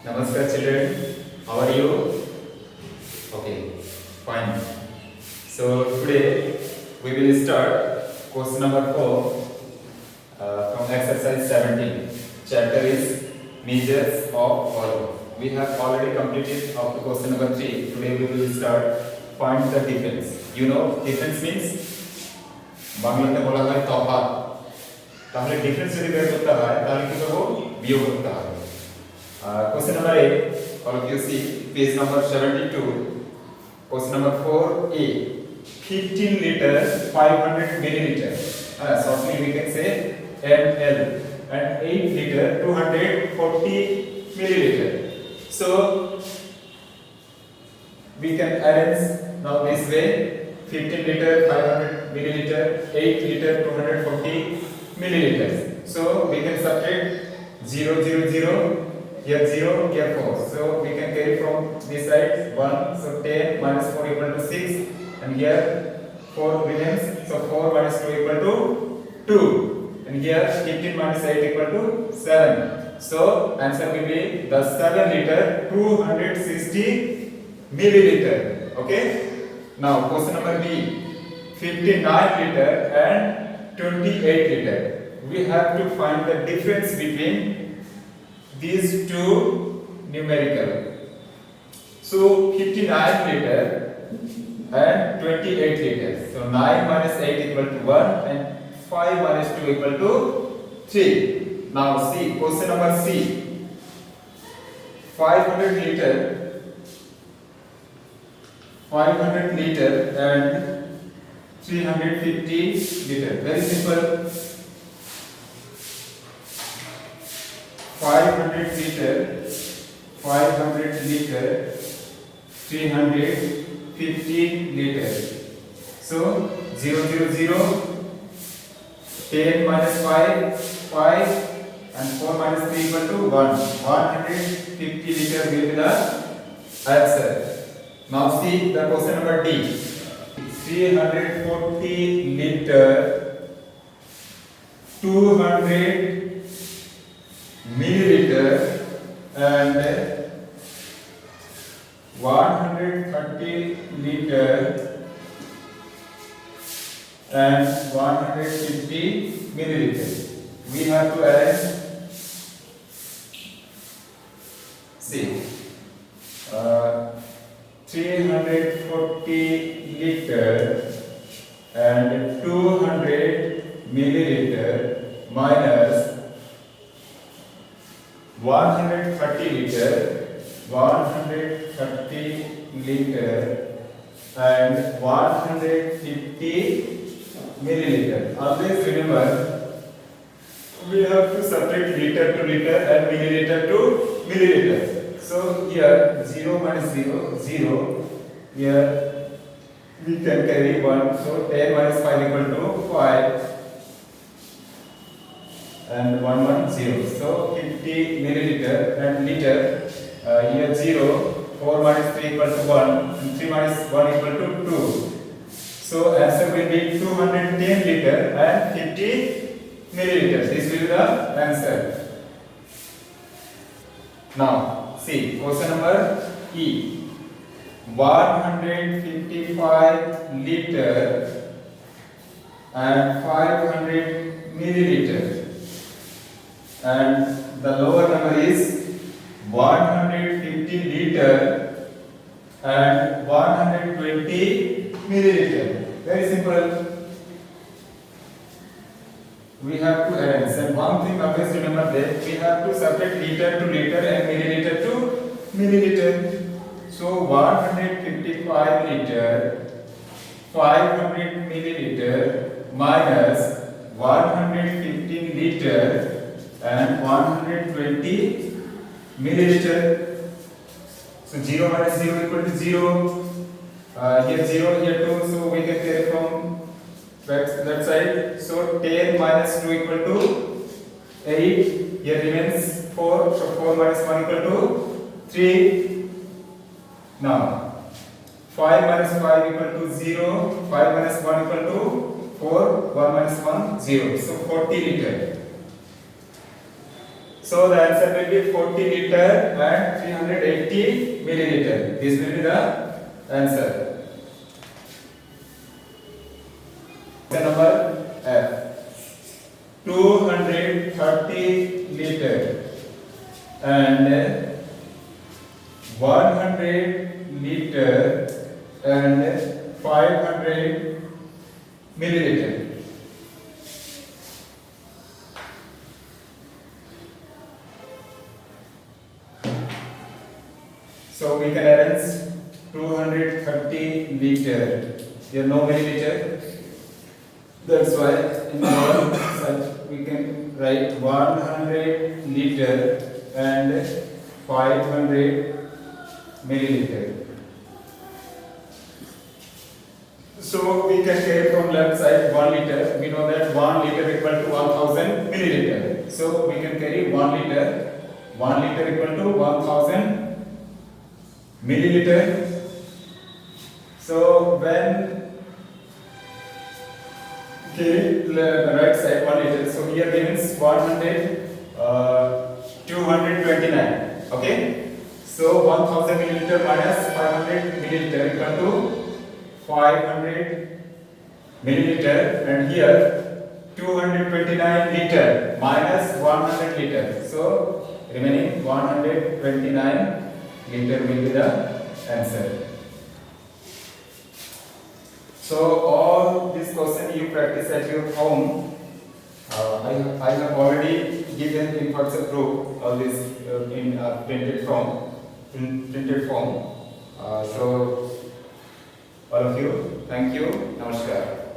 Namaskar children, how are you? Okay, fine. So today we will start question number 4 from exercise 17. Chapter is measures of volume. We have already completed up to question number 3. Today we will start find the difference. You know difference means বাংলাতে বলা হয় তফাৎ। তাহলে difference যদি বের করতে হয় তাহলে কি করব বিয়োগ করতে হবে। Question number 8, all of you see page number 72. Question number 4a, 15 liters 500 milliliters. Shortly we can say ml, and 8 liter 240 milliliter. So we can arrange now this way: 15 liter 500 milliliter, 8 liter 240 milliliters. So we can subtract 0 0 0, here 0, here 4. So we can carry from this side 1. So 10 minus 4 equal to 6, and here 4 remains. So 4 minus 2 equal to 2, and here 15 minus 8 equal to 7. So answer will be the 7 liter 260 milliliter. Okay. Now question number B, 59 liter and 28 liter. We have to find the difference between these two numerical. So 59 liter and 28 liter. So 9 minus 8 equal to 1, and 5 minus 2 equal to 3. Now see question number C, 500 liter and 350 liter. Very simple. 500 liter, 350 liter. So 0 0 0, 10 minus 5, 5, and 4 minus 3 equal to 1. 150 liter will be the answer. Now see the question number D. 340 liter, 200 milliliter, and 130 liter and 150 milliliter. We have to arrange. See, 340 liter and 200 milliliter minus 130 liter and 150 milliliter. Always remember, we have to subtract liter to liter and milliliter to milliliter. So here 0 minus 0, 0. Here we can carry 1. So 10 minus 5 equal to 5. And 1 1 0. So 50 milliliter and liter. Here 0. 4 minus 3 equal to 1. And 3 minus 1 equal to 2. So answer will be 210 liter and 50 milliliter. This will be the answer. Now see question number E. 155 liter and 500 milliliter, and the lower number is 150 liter and 120 milliliter. Very simple. We have to arrange, and one thing always remember that we have to subtract liter to liter and milliliter to milliliter. So 155 liter 500 milliliter minus 115 liter and 120 milliliter. So 0 minus 0 equal to 0. Here 0, here 2. So we can carry from that side. So 10 minus 2 equal to 8. Here remains 4. So 4 minus 1 equal to 3. Now 5 minus 5 equal to 0. 5 minus 1 equal to 4. 1 minus 1 0. So 40 liter. So the answer will be 40 liter and 380 milliliter. This will be the answer. The number F. 230 liter and 100 liter and 500 milliliter. So we can arrange 230 liter. Here no milliliter. That's why in one side we can write 100 liter and 500 milliliter. So we can take from left side 1 liter. We know that 1 liter equal to 1000 milliliter. So we can carry 1 liter. 1 liter equal to 1000 milliliter. So when the right side 1 liter. So here means 229. Okay. So 1000 milliliter minus 500 milliliter equal to 500 milliliter, and here 229 liter minus 100 liter. So remaining 129 liter will be the answer. So all this question you practice at your home. I have already given in WhatsApp group all this in printed form. So all of you, thank you. Namaskar.